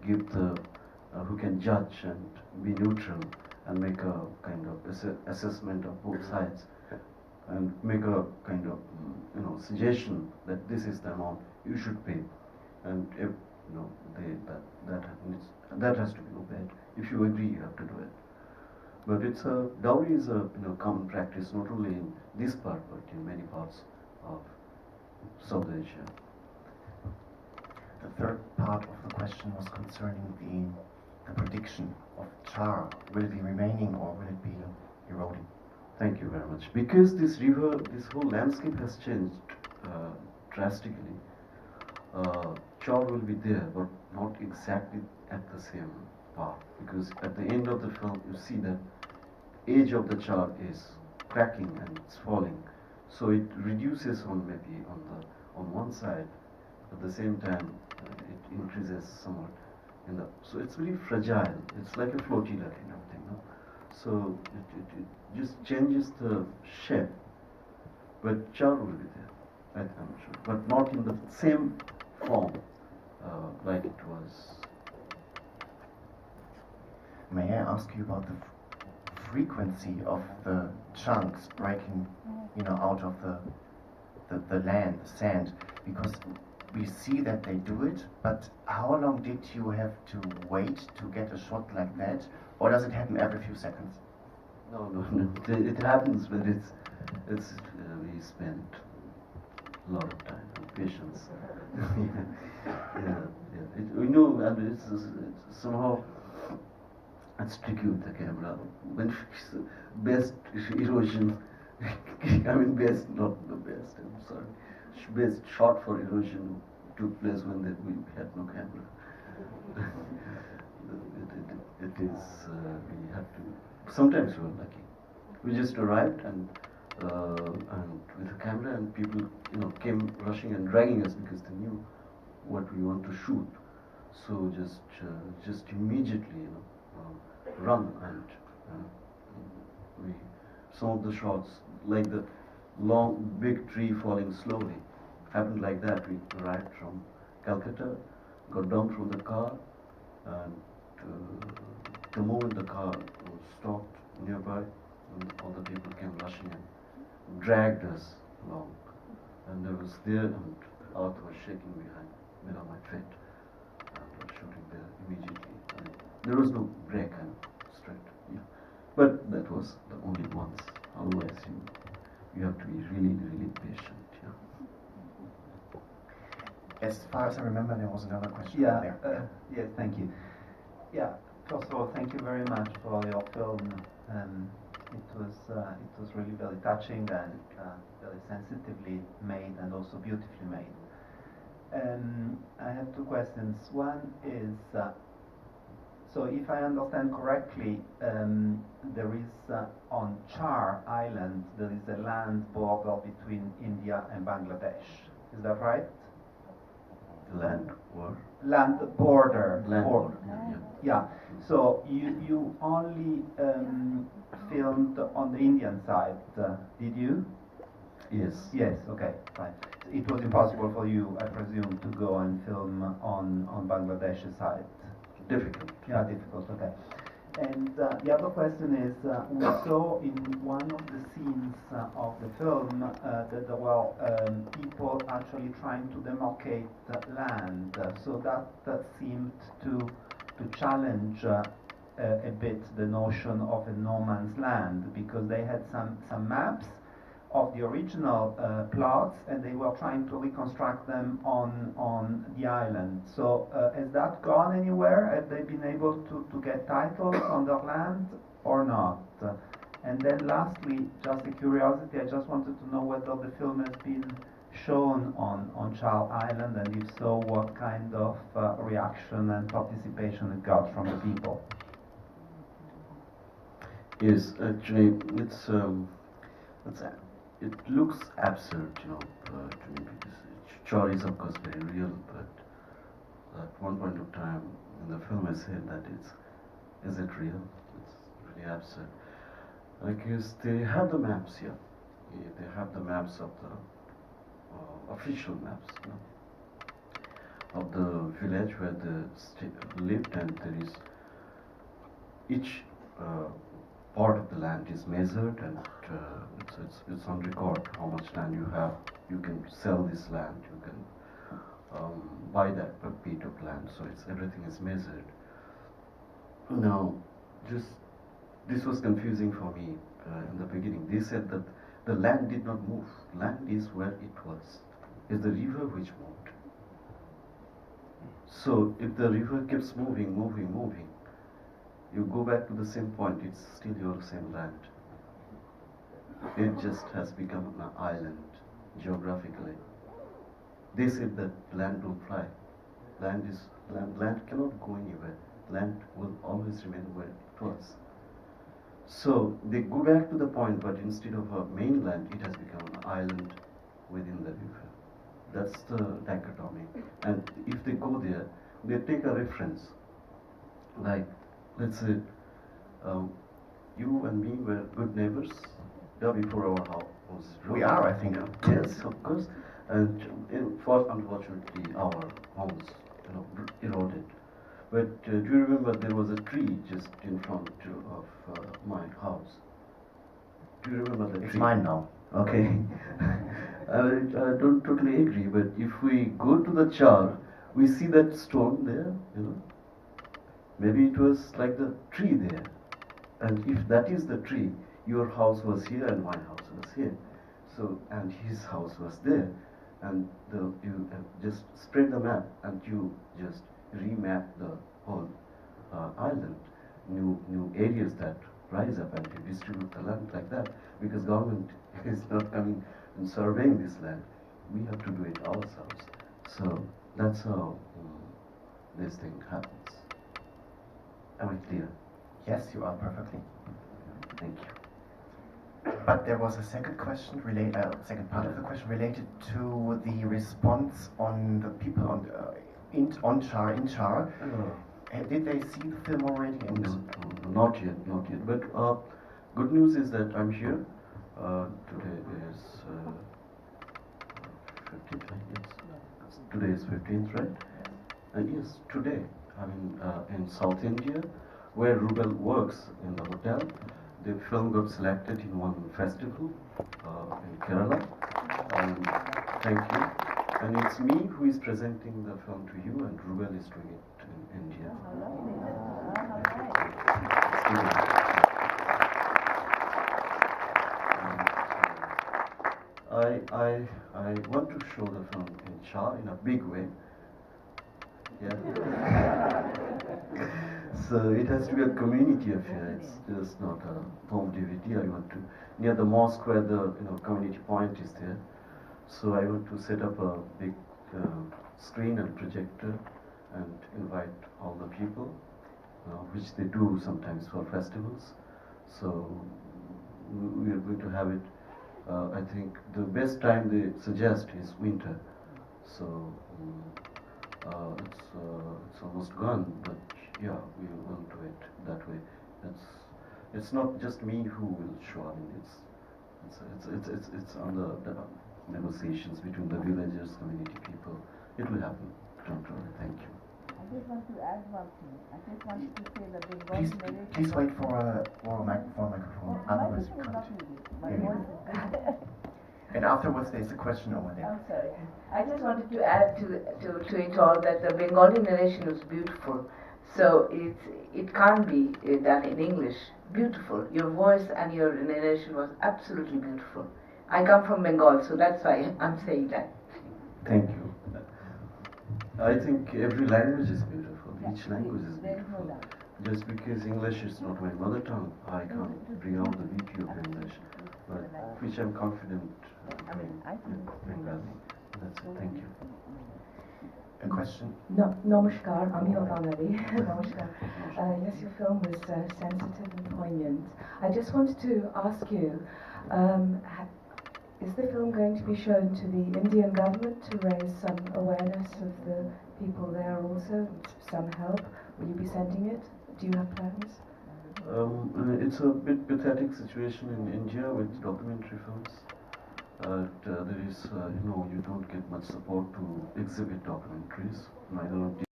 give the who can judge and be neutral and make a kind of assessment of both sides and make a kind of suggestion that this is the amount you should pay, and if that has to be obeyed. If you agree, you have to do it. But dowry is a common practice not only in this part but in many parts of South Asia. The third part of the question was concerning the prediction of Char. Will it be remaining or will it be eroding? Thank you very much. Because this river, this whole landscape has changed drastically. Char will be there, but not exactly at the same part. Because at the end of the film, you see that edge of the Char is cracking and it's falling. So it reduces on maybe on one side. At the same time, it increases somewhat so it's very fragile. It's like a flotilla kind of thing. No? So it just changes the shape. But Char will be there, I'm sure. But not in the same form like it was. May I ask you about the frequency of the chunks breaking, out of the land, the sand? Because we see that they do it, but how long did you have to wait to get a shot like that? Or does it happen every few seconds? No. It happens, but it's we spent a lot of time and patience. We know, and it's somehow it's tricky with the camera. When it's best erosion, best, not the best. I'm sorry. Best shot for erosion took place when we had no camera. It is we had to. Sometimes we were lucky. We just arrived and with a camera, and people came rushing and dragging us because they knew what we want to shoot. So just immediately run and we some of the shots like the long big tree falling slowly happened like that. We arrived from Calcutta, got down from the car, and the moment the car was stopped nearby, all the people came rushing and dragged us along. And I was there, and Arthur was shaking below my feet, and was shooting there immediately. And there was no break and straight. Yeah. But that was the only once. Otherwise, you have to be really, really patient. As far as I remember, there was another question there. Yes, thank you. Yeah, first of all, thank you very much for your film. It was really very touching and very sensitively made and also beautifully made. I have two questions. One is, so if I understand correctly, there is on Char Island, there is a land border between India and Bangladesh. Is that right? Land war? Land border. Land border. Yeah. So you only filmed on the Indian side, did you? Yes. Yes. Okay. Fine. It was impossible for you, I presume, to go and film on Bangladesh's side. Difficult. Yeah, difficult. Okay. And the other question is, we saw in one of the scenes of the film that there were people actually trying to demarcate land. So that seemed to challenge a bit the notion of a no man's land, because they had some maps of the original plots, and they were trying to reconstruct them on the island. So has that gone anywhere? Have they been able to get titles on their land or not? And then lastly, just a curiosity, I just wanted to know whether the film has been shown on Char Island, and if so, what kind of reaction and participation it got from the people. Yes, actually, it looks absurd, to me, because Char is of course very real, but at one point of time in the film I said that is it real? It's really absurd. Because they have the maps here. They have the maps of the official maps, of the village where they lived, and there is each part of the land is measured, and it's on record how much land you have. You can sell this land, you can buy that per bit of land, so everything is measured. Now, this was confusing for me in the beginning. They said that the land did not move. Land is where it was. It's the river which moved. So if the river keeps moving, you go back to the same point, it's still your same land. It just has become an island geographically. They said that land don't fly. Land cannot go anywhere. Land will always remain where it was. So they go back to the point, but instead of a mainland, it has become an island within the river. That's the dichotomy. And if they go there, they take a reference. Like, let's say, you and me were good neighbors before our house was built. We are, I think. Yes, of course. And unfortunately, our homes, eroded. But do you remember there was a tree just in front of my house? Do you remember the tree? It's mine now. Okay. I don't totally agree, but if we go to the Char, we see that stone there, Maybe it was like the tree there. And if that is the tree, your house was here and my house was here. So, and his house was there. And you just spread the map and you just remap the whole island. New areas that rise up, and you distribute the land like that. Because government is not coming and surveying this land. We have to do it ourselves. So that's how this thing happens. Am I clear? Yes, you are perfectly. Thank you. But there was a second question, second part of the question related to the response on the people in Char. Did they see the film already? No, not yet. But good news is that I'm here. Today is 15th, yes. Today is 15th, right? And yes, today I'm in South India, where Rubel works in the hotel. The film got selected in one festival in Kerala. And thank you. And it's me who is presenting the film to you, and Rubel is doing it in India. I want to show the film in Char in a big way. Yeah. So it has to be a community affair. It's just not a home DVD. I want to near the mosque where the community point is there. So I want to set up a big screen and projector and invite all the people, which they do sometimes for festivals. So we are going to have it. I think the best time they suggest is winter. So it's almost gone, but yeah, we will do it that way. It's not just me who will show. I mean, it's on the negotiations between the villagers, community people. It will happen. Don't worry. Thank you. I just want to add one thing. I just wanted to say that Bengali narration. Please wait for a microphone. Otherwise, My we voice is not can't. needed. My hear you. voice is good. And afterwards, there's a question over there. I'm sorry. I just wanted to add to it all that the Bengali narration is beautiful. So it can't be done in English. Beautiful. Your voice and your narration was absolutely beautiful. I come from Bengal, so that's why I'm saying that. Thank you. I think every language is beautiful. Each language is There is no beautiful. doubt. Just because English is not my mother tongue, I can't bring out the beauty of English, but which I'm confident I mean, I think it's Bengali. That's it. Thank you. A question? No, Namaskar, I'm Yoganari. Namaskar. Yes, your film was sensitive and poignant. I just wanted to ask you, is the film going to be shown to the Indian government to raise some awareness of the people there also, some help? Will you be sending it? Do you have plans? It's a bit pathetic situation in India with documentary films. There is, you don't get much support to exhibit documentaries. I don't know.